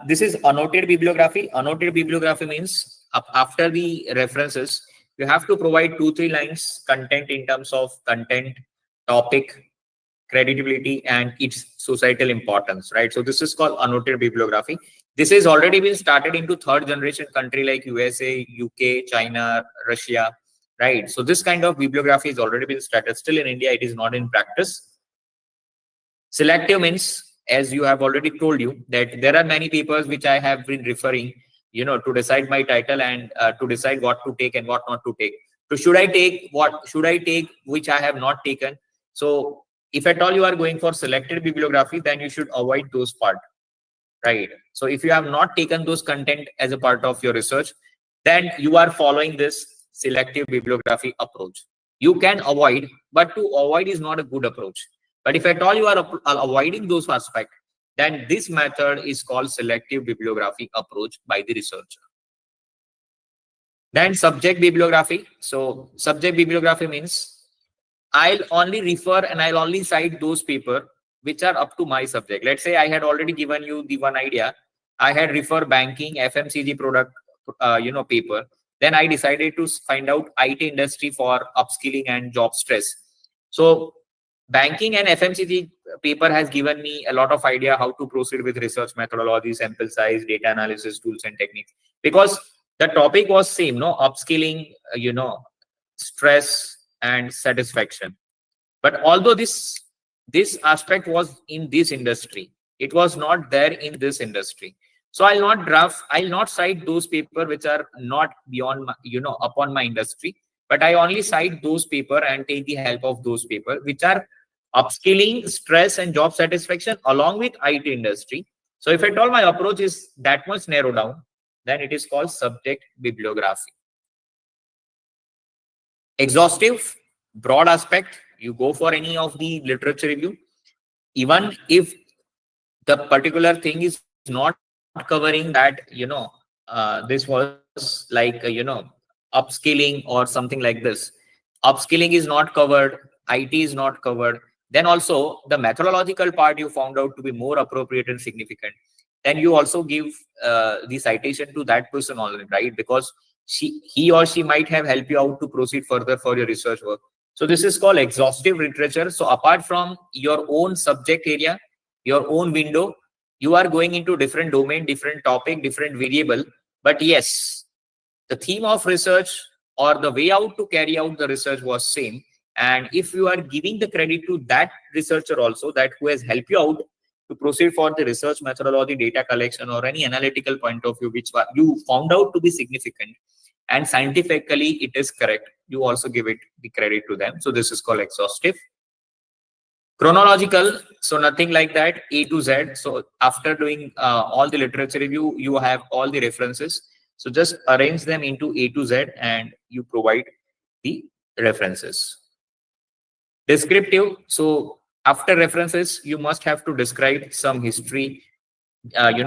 this is annotated bibliography. Annotated bibliography means after the references, you have to provide 2-3 lines content in terms of content, topic, credibility, and its societal importance, right? So this is called annotated bibliography. This has already been started into 3rd generation country like USA, UK, China, Russia, right? So this kind of bibliography has already been started. Still in India, it is not in practice. Selective means, as you have already told you, that there are many papers which I have been referring, to decide my title and to decide what to take and what not to take. So should I take which I have not taken? So if at all you are going for selected bibliography, then you should avoid those parts, right? So if you have not taken those content as a part of your research, then you are following this selective bibliography approach. You can avoid, but to avoid is not a good approach. But if at all you are avoiding those aspects, then this method is called selective bibliography approach by the researcher. Then subject bibliography. So subject bibliography means I'll only refer and I'll only cite those papers which are up to my subject. Let's say I had already given you the one idea. I had referred banking, FMCG product, paper. Then I decided to find out IT industry for upskilling and job stress. So banking and FMCG paper has given me a lot of idea how to proceed with research methodology, sample size, data analysis tools and techniques. Because the topic was same, upskilling, stress and satisfaction. But although this aspect was in this industry, it was not there in this industry. So I'll not cite those papers which are not beyond upon my industry, but I only cite those papers and take the help of those papers which are upskilling, stress and job satisfaction along with IT industry. So if at all my approach is that much narrowed down, then it is called subject bibliography. Exhaustive, broad aspect, you go for any of the literature review, even if the particular thing is not covering that, this was like, upskilling or something like this. Upskilling is not covered, IT is not covered. Then also the methodological part you found out to be more appropriate and significant. Then you also give the citation to that person already, right? Because he or she might have helped you out to proceed further for your research work. So this is called exhaustive literature. So apart from your own subject area, your own window, you are going into different domain, different topic, different variable. But yes, the theme of research or the way out to carry out the research was same. And if you are giving the credit to that researcher also, that who has helped you out to proceed for the research methodology, data collection, or any analytical point of view, which you found out to be significant and scientifically it is correct, you also give it the credit to them. So this is called exhaustive. Chronological, so nothing like that, A to Z. So after doing all the literature review, you have all the references. So just arrange them into A to Z and you provide the references. Descriptive, so after references, you must have to describe some history,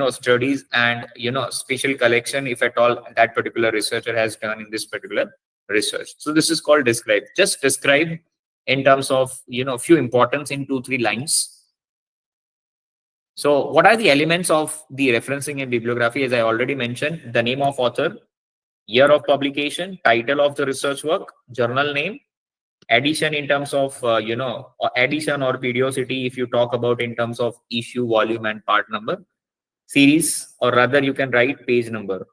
studies and, special collection, if at all that particular researcher has done in this particular research. So this is called describe. Just describe in terms of, few importance in 2-3 lines. So what are the elements of the referencing and bibliography? As I already mentioned, the name of author, year of publication, title of the research work, journal name, addition in terms of, addition or periodicity, if you talk about in terms of issue, volume and part number, series, or rather you can write page number,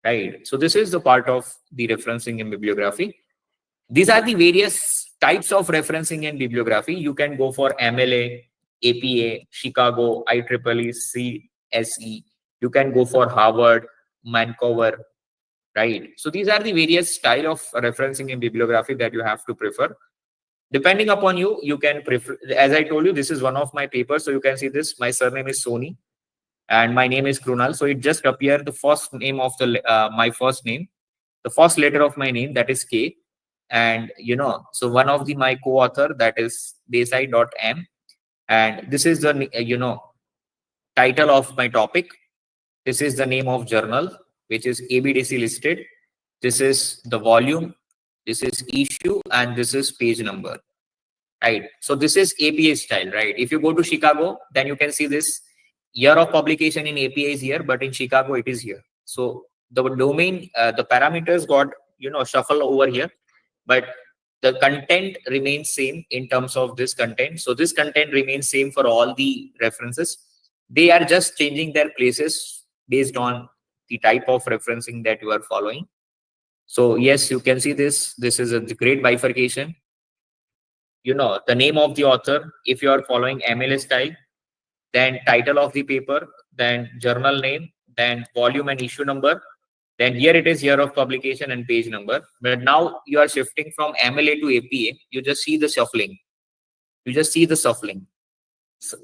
right? So this is the part of the referencing and bibliography. These are the various types of referencing and bibliography. You can go for MLA, APA, Chicago, IEEE, CSE. You can go for Harvard, Vancouver, right? So these are the various style of referencing in bibliography that you have to prefer. Depending upon you, you can prefer, as I told you, this is one of my papers. So you can see this, my surname is Soni and my name is Krunal. So it just appear the first name of the my first name, the first letter of my name, that is K. And so one of the my co-author, that is Day-7, and this is the title of my topic. This is the name of journal, which is ABDC listed. This is the volume, this is issue, and this is page number, right? So this is APA style, right? If you go to Chicago, then you can see this year of publication in APA is here, but in Chicago it is here. So the domain, the parameters got shuffle over here, but the content remains same in terms of this content. So this content remains same for all the references. They are just changing their places based on the type of referencing that you are following. So yes, you can see this. This is a great bifurcation. The name of the author, if you are following MLS style, then title of the paper, then journal name, then volume and issue number, then here it is year of publication and page number. But now you are shifting from MLA to APA. You just see the shuffling. You just see the shuffling.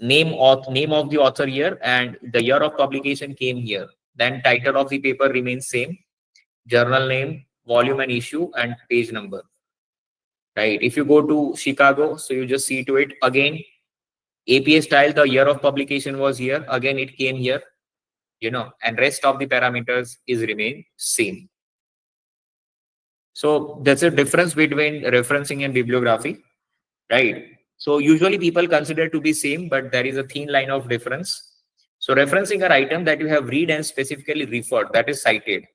Name of the author here, and the year of publication came here. Then title of the paper remains same, journal name, volume and issue, and page number. Right. If you go to Chicago, so you just see to it again. APA style, the year of publication was here. Again, it came here. And rest of the parameters is remain same. So that's a difference between referencing and bibliography, right? So usually people consider to be same, but there is a thin line of difference. So referencing an item that you have read and specifically referred, that is cited,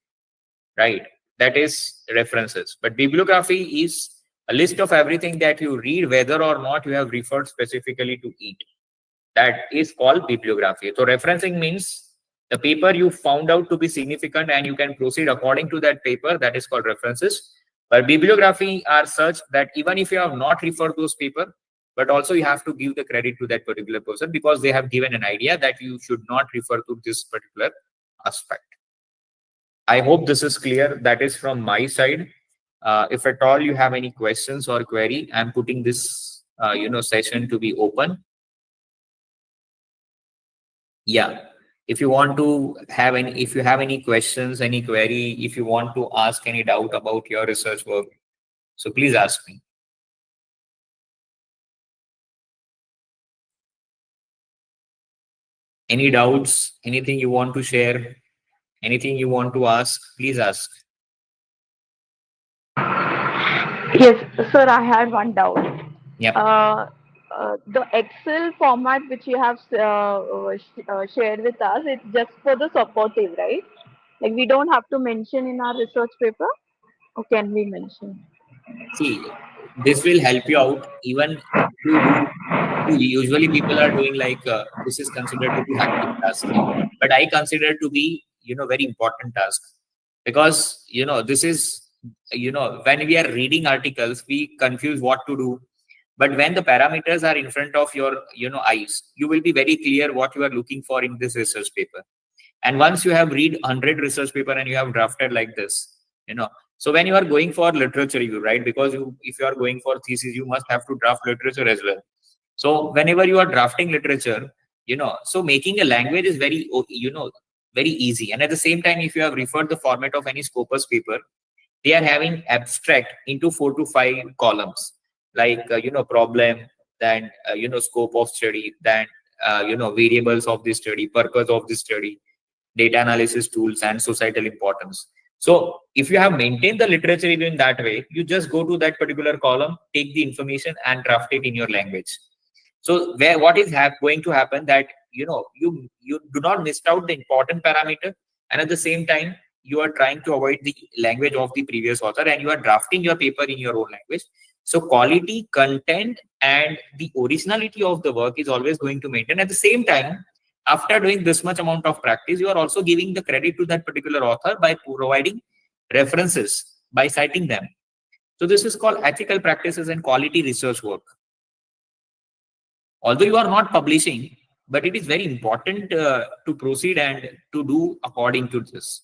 right? That is references. But bibliography is a list of everything that you read, whether or not you have referred specifically to it. That is called bibliography. So referencing means the paper you found out to be significant and you can proceed according to that paper, that is called references. But bibliography are such that even if you have not referred those paper, but also you have to give the credit to that particular person because they have given an idea that you should not refer to this particular aspect. I hope this is clear. That is from my side. If at all you have any questions or query, I'm putting this session to be open. Yeah. If you want to have any, if you have any questions, any query, if you want to ask any doubt about your research work, so please ask me. Any doubts, anything you want to share, anything you want to ask, please ask. Yes, sir, I had one doubt. Yeah. The Excel format which you have shared with us, it's just for the supportive, right? Like we don't have to mention in our research paper, or can we mention? See, this will help you out even to do. Usually people are doing like this is considered to be hectic task, but I consider to be very important task because this is when we are reading articles we confuse what to do, but when the parameters are in front of your eyes, you will be very clear what you are looking for in this research paper. And once you have read 100 research paper and you have drafted like this, so when you are going for literature review, right, because if you are going for thesis, you must have to draft literature as well. So whenever you are drafting literature, so making a language is very very easy. And at the same time, if you have referred the format of any Scopus paper, they are having abstract into 4 to 5 columns, like problem, then scope of study, then variables of the study, purpose of the study, data analysis tools, and societal importance. So if you have maintained the literature review in that way, you just go to that particular column, take the information and draft it in your language. So what is going to happen that you do not miss out the important parameter, and at the same time you are trying to avoid the language of the previous author and you are drafting your paper in your own language. So quality, content, and the originality of the work is always going to maintain. At the same time, after doing this much amount of practice, you are also giving the credit to that particular author by providing references, by citing them. So this is called ethical practices and quality research work. Although you are not publishing, but it is very important to proceed and to do according to this.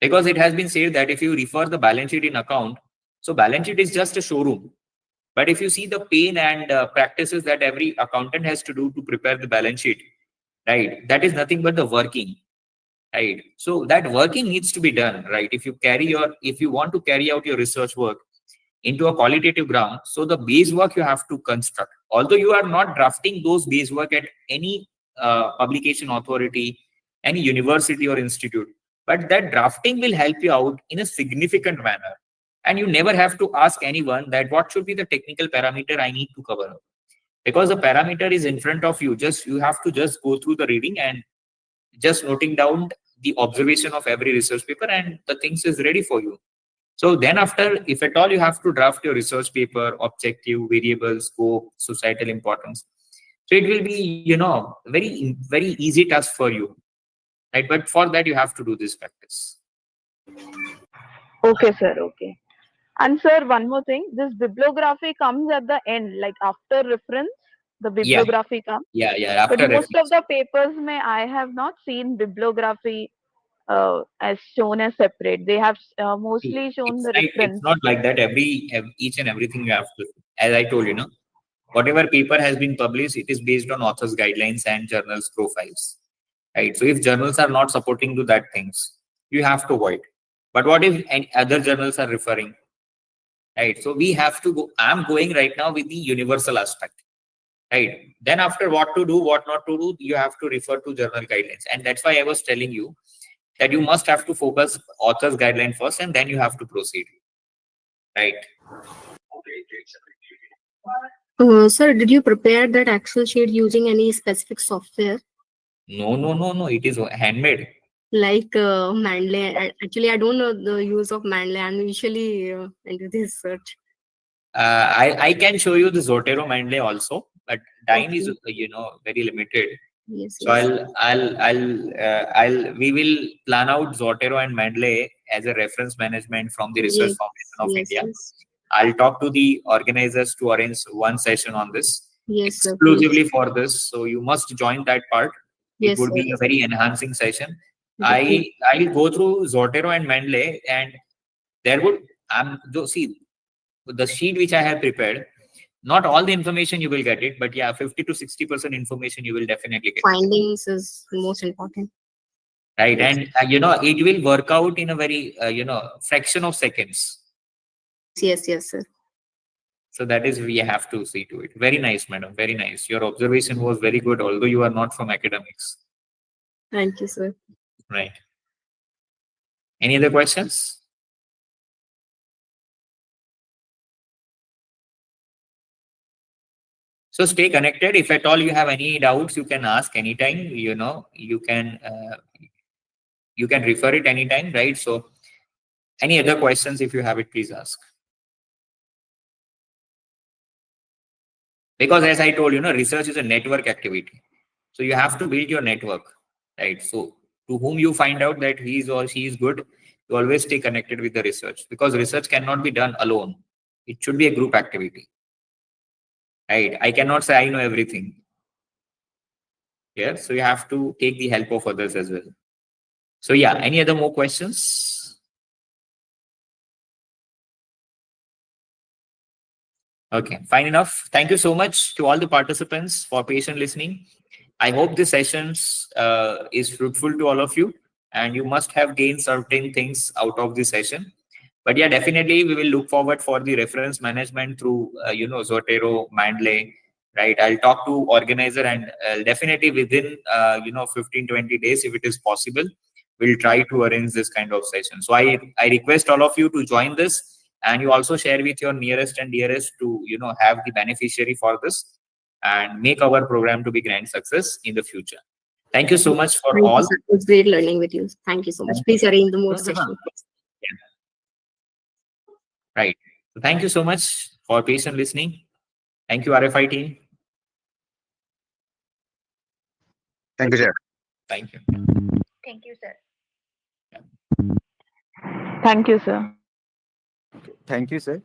Because it has been said that if you refer the balance sheet in account, so balance sheet is just a showroom. But if you see the pain and practices that every accountant has to do to prepare the balance sheet, right, that is nothing but the working, right? So that working needs to be done, right? If you want to carry out your research work into a qualitative ground, so the base work you have to construct. Although you are not drafting those base work at any publication authority, any university or institute, but that drafting will help you out in a significant manner. And you never have to ask anyone that what should be the technical parameter I need to cover, because the parameter is in front of you. You have to just go through the reading and just noting down the observation of every research paper, and the things is ready for you. So then after, if at all you have to draft your research paper, objective, variable, scope, societal importance, so it will be, very easy task for you, right? But for that you have to do this practice. Okay, sir. Okay. And sir, one more thing. This bibliography comes at the end, like after reference, the Yeah, bibliography comes. yeah. But After most of reference. the papers, I have not seen bibliography as shown as separate. They have mostly shown the It's reference. not like that. Each and everything you have to, as I told you, whatever paper has been published, it is based on authors' guidelines and journals' profiles, right? So if journals are not supporting to that things, you have to avoid. But what if any other journals are referring, right? So we have to go. I'm going right now with the universal aspect, right? Then after what to do, what not to do, you have to refer to journal guidelines, and that's why I was telling you that you must have to focus author's guideline first, and then you have to proceed, right? Sir, did you prepare that Excel sheet using any specific software No. It is handmade. like Manly? Actually, I don't know the use of Manly. I'm usually into this search. I can show you the Zotero Mendeley also, but time is Okay. very limited. Yes, So yes. we will plan out Zotero and Mendeley as a reference management from the Research Yes, Foundation of yes, India. yes. I'll talk to the organizers to arrange one session on this Yes, sir, please. exclusively for this. So you must join that part. It Yes, would sir. be a very enhancing session. Definitely. I'll go through Zotero and Mendeley, and there would see the sheet which I have prepared. Not all the information you will get it, but yeah, 50 to 60% information you will definitely get. Findings is most important. Right, Yes. and it will work out in a very fraction of seconds. Yes, yes, sir. So that is, we have to see to it. Very nice, madam. Very nice. Your observation was very good, although you are not from academics. Thank you, sir. Right. Any other questions? So stay connected. If at all you have any doubts, you can ask anytime. You can refer it anytime, right? So any other questions, if you have it, please ask. Because as I told you, research is a network activity. So you have to build your network, right? So to whom you find out that he is or she is good, you always stay connected with the research, because research cannot be done alone. It should be a group activity, right? I cannot say I know everything. Yeah, so you have to take the help of others as well. So yeah, any other more questions? Okay, fine enough. Thank you so much to all the participants for patient listening. I hope this sessions is fruitful to all of you, and you must have gained certain things out of this session. But yeah, definitely we will look forward for the reference management through Zotero, Mendeley, right? I'll talk to organizer, and definitely within 15-20 days, if it is possible, we'll try to arrange this kind of session. So I request all of you to join this, and you also share with your nearest and dearest to have the beneficiary for this, and make our program to be grand success in the future. Thank you so much for Thank all. you, sir. It was great learning with you. Thank you so much. Please arrange the more sessions. Right. So thank you so much for patient listening. Thank you, RFI team. Thank you, sir. Thank you. Thank you, sir. Thank you, sir. Thank you, sir.